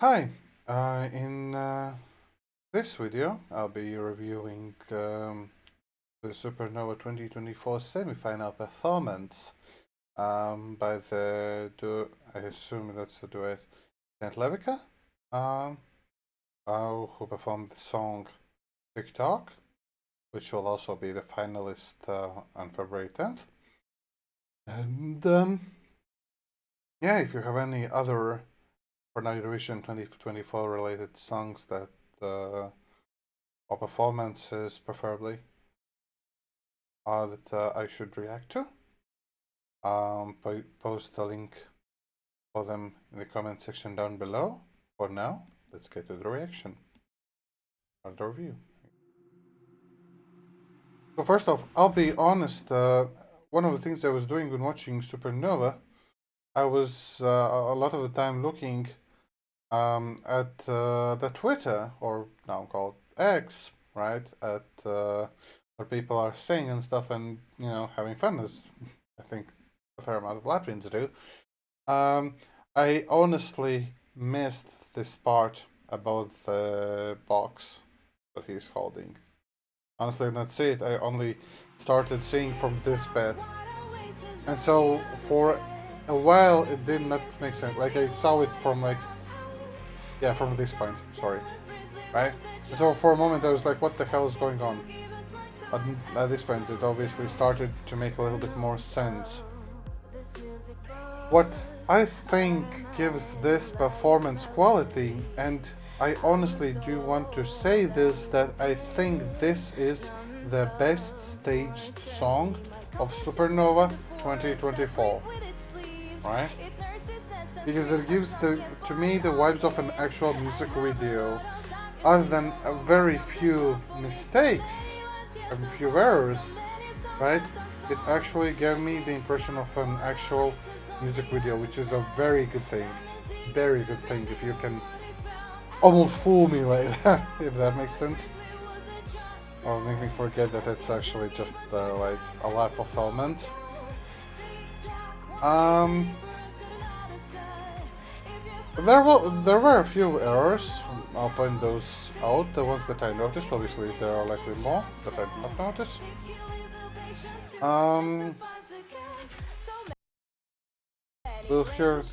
Hi, in this video I'll be reviewing the Supernova 2024 semifinal performance by I assume that's the duet, and Levića, um, who performed the song Tock, which will also be the finalist on February 10th. And yeah, if you have any other for Eurovision 2024 related songs that or performances preferably that I should react to, post a link for them in the comment section down below. For now, let's get to the reaction or the review. So first off, I'll be honest, one of the things I was doing when watching Supernova, I was a lot of the time looking at the Twitter, or now called X, right? At where people are saying and stuff, and having fun, as I think a fair amount of Latvians do. I honestly missed this part about the box that he's holding. Honestly, I did not see it. I only started seeing from this bit, and so for a while it did not make sense. Like I saw it from from this point. Sorry, right? And so for a moment I was like, what the hell is going on? But at this point it obviously started to make a little bit more sense. What I think gives this performance quality, and I honestly do want to say this, that I think this is the best staged song of Supernova 2024, right? Because it gives to me the vibes of an actual music video, other than a very few mistakes, a few errors, right? It actually gave me the impression of an actual music video, which is a very good thing. Very good thing if you can almost fool me like that, if that makes sense. Or make me forget that it's actually just like a live performance. There were a few errors. I'll point those out. The ones that I noticed, obviously there are likely more that I did not notice. We'll hear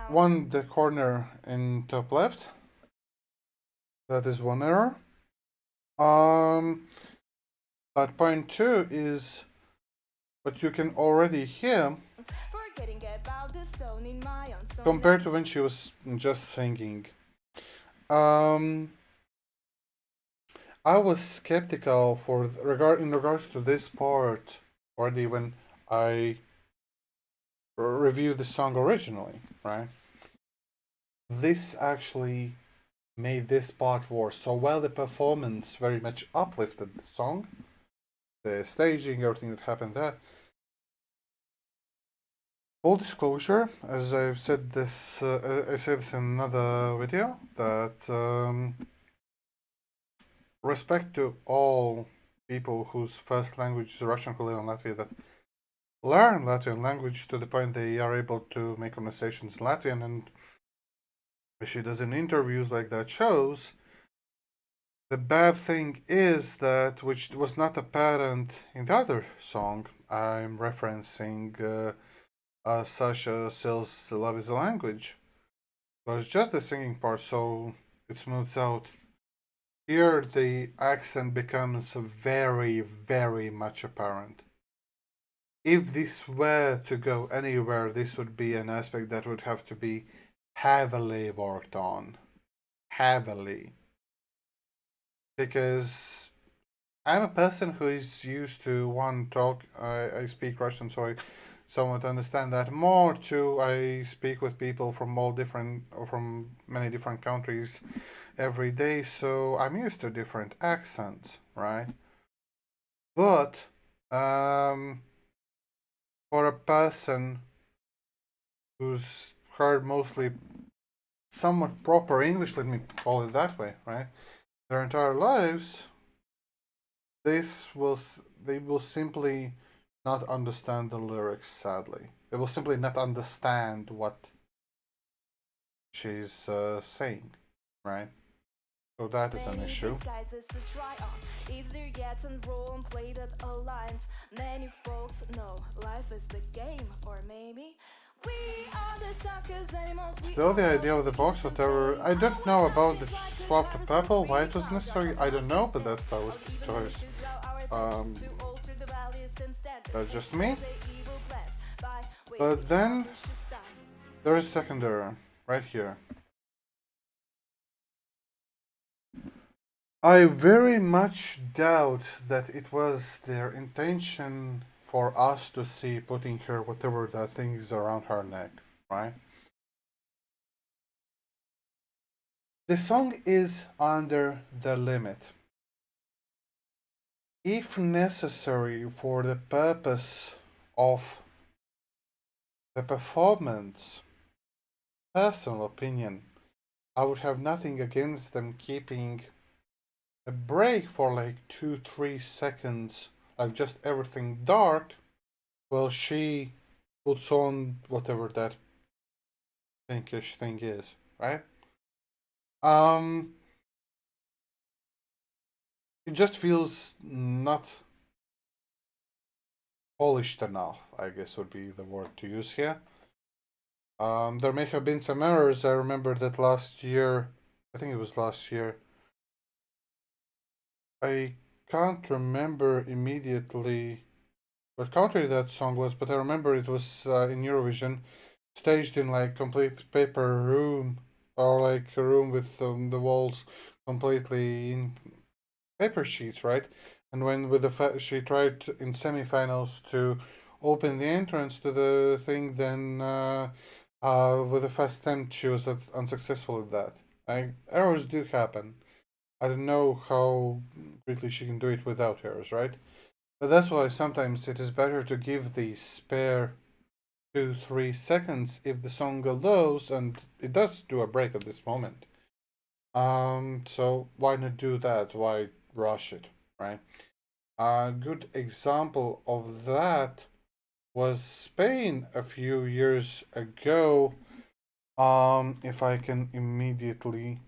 the corner in top left. That is one error. But point two is what you can already hear compared to when she was just singing. I was skeptical in regards to this part already when I reviewed the song originally, right? This actually made this part worse. So while the performance very much uplifted the song, the staging, everything that happened there, full disclosure, as I've said this, I said this in another video, that respect to all people whose first language is Russian who live in Latvia, that learn Latvian language to the point they are able to make conversations in Latvian, and she does in interviews like that shows. The bad thing is that, which was not apparent in the other song I'm referencing, Sasha Sill's Love is a Language, but it's just the singing part, so it smooths out. Here the accent becomes very, very much apparent. If this were to go anywhere, this would be an aspect that would have to be heavily worked on. Heavily. Because I'm a person who is used to, one, talk, I speak Russian, so I somewhat understand that. More, two, I speak with people from from many different countries every day, so I'm used to different accents, right? But, for a person who's heard mostly somewhat proper English, let me call it that way, right? Their entire lives, they will simply not understand the lyrics, sadly. They will simply not understand what she's saying, right? So that is an issue. Still, the idea of the box, whatever. I don't know about the swap to purple, why it was necessary, I don't know, but that's stylistic choice. That's just me. But then there is a second error right here. I very much doubt that it was their intention for us to see putting her whatever that thing is around her neck, right? The song is under the limit. If necessary for the purpose of the performance, personal opinion, I would have nothing against them keeping a break for like 2-3 seconds, like just everything dark, while she puts on whatever that pinkish thing is, right? It just feels not polished enough, I guess would be the word to use here. There may have been some errors. I remember that last year, I think it was last year. I can't remember immediately what country that song was, but I remember it was in Eurovision, staged in like complete paper room, or like a room with the walls completely in paper sheets, right? And when with the she tried in semifinals to open the entrance to the thing, then with the first attempt she was unsuccessful at that. Errors do happen. I don't know how greatly she can do it without errors, right? But that's why sometimes it is better to give the spare 2-3 seconds if the song allows, and it does do a break at this moment. So why not do that? Why rush it, right? A good example of that was Spain a few years ago. If I can immediately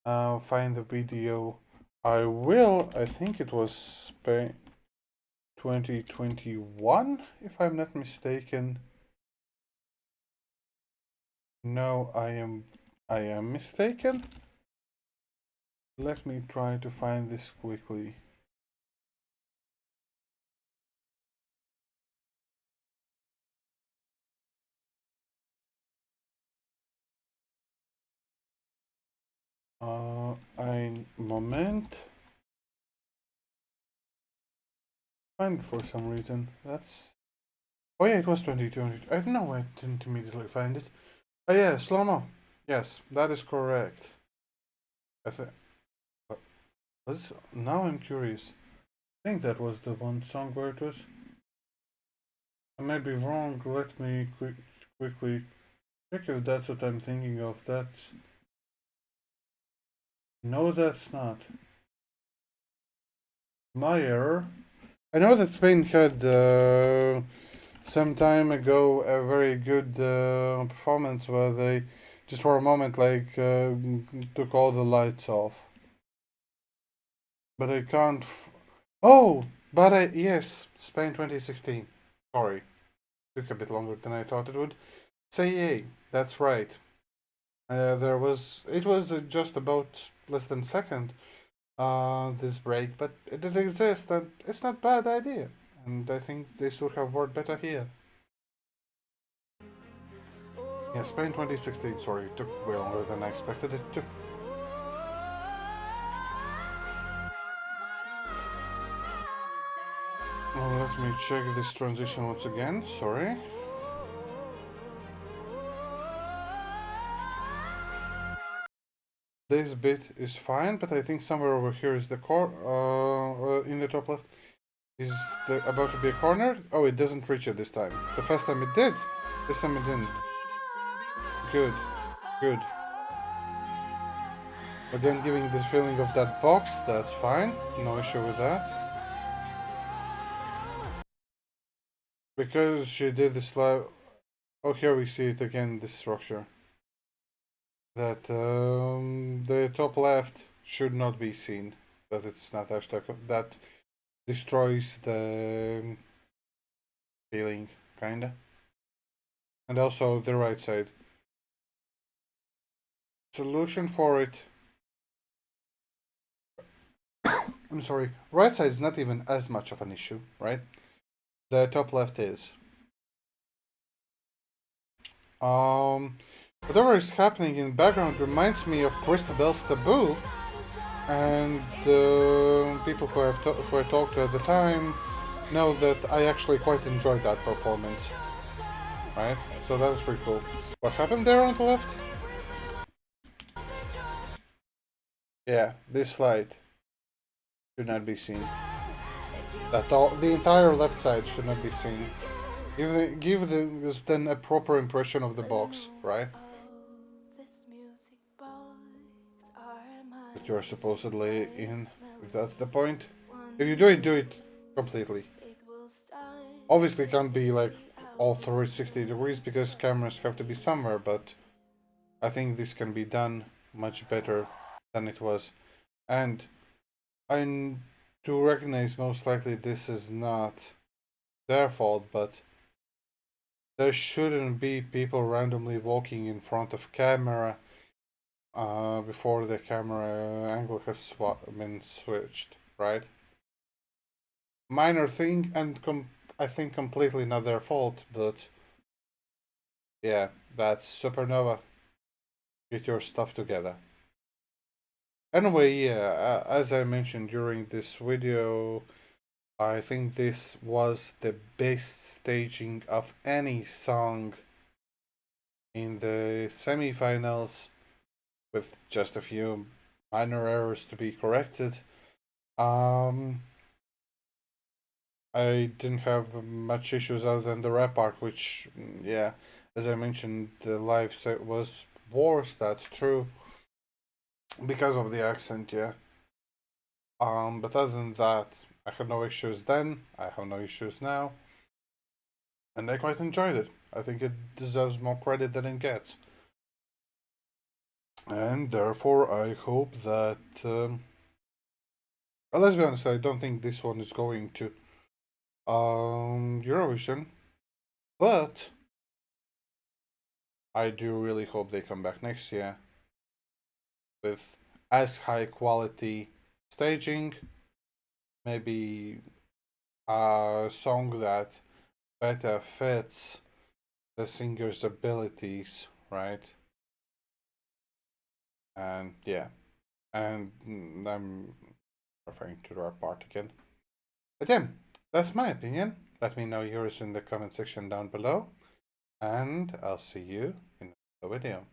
find the video, I will. I think it was Spain 2021, if I'm not mistaken. No, I am mistaken. Let me try to find this quickly. Ein Moment. Find it for some reason. That's. Oh yeah, it was 2020. I don't know why I didn't immediately find it. Oh yeah, slow-mo. Yes, that is correct. I think. Was it? Now I'm curious. I think that was the one song where it was. I might be wrong. Let me quickly check if that's what I'm thinking of. That's. No, that's not. My error. I know that Spain had some time ago a very good performance where they just for a moment like took all the lights off. But I can't. Oh, but yes, Spain 2016. Sorry, took a bit longer than I thought it would. Say that's right. It was just about less than second this break, but it did exist, and it's not bad idea. And I think this would have worked better here. Yeah, Spain 2016, sorry, it took way longer than I expected it to. Well, let me check this transition once again, sorry. This bit is fine, but I think somewhere over here is the core, in the top left, is about to be a corner. Oh, it doesn't reach it this time. The first time it did, this time it didn't. Good, good. Again, giving the feeling of that box, that's fine, no issue with that. Because she did this live. Oh, here we see it again, this structure. that the top left should not be seen. That it's not hashtag that destroys the feeling, kinda. And also the right side. Solution for it. I'm sorry. Right side is not even as much of an issue, right? The top left is. Whatever is happening in the background reminds me of Christabel's Taboo, and people who I talked to at the time know that I actually quite enjoyed that performance, right? So that was pretty cool. What happened there on the left? Yeah, this light should not be seen. The entire left side should not be seen. Give us then a proper impression of the box, right? That you're supposedly in, if that's the point. If you do it completely. Obviously, it can't be like all 360 degrees because cameras have to be somewhere, but I think this can be done much better than it was. And I do recognize most likely this is not their fault, but there shouldn't be people randomly walking in front of camera before the camera angle has been switched, right? Minor thing, and I think completely not their fault, but yeah, that's Supernova. Get your stuff together. Anyway, yeah, as I mentioned during this video, I think this was the best staging of any song in the semifinals, with just a few minor errors to be corrected. I didn't have much issues other than the rap part, which, yeah, as I mentioned, the live set was worse, that's true, because of the accent, yeah. But other than that, I had no issues then, I have no issues now, and I quite enjoyed it. I think it deserves more credit than it gets. And therefore, I hope that. Well, let's be honest, I don't think this one is going to Eurovision, but I do really hope they come back next year with as high quality staging, maybe a song that better fits the singer's abilities, right? And yeah, and I'm referring to that part again. But yeah, that's my opinion. Let me know yours in the comment section down below, and I'll see you in the video.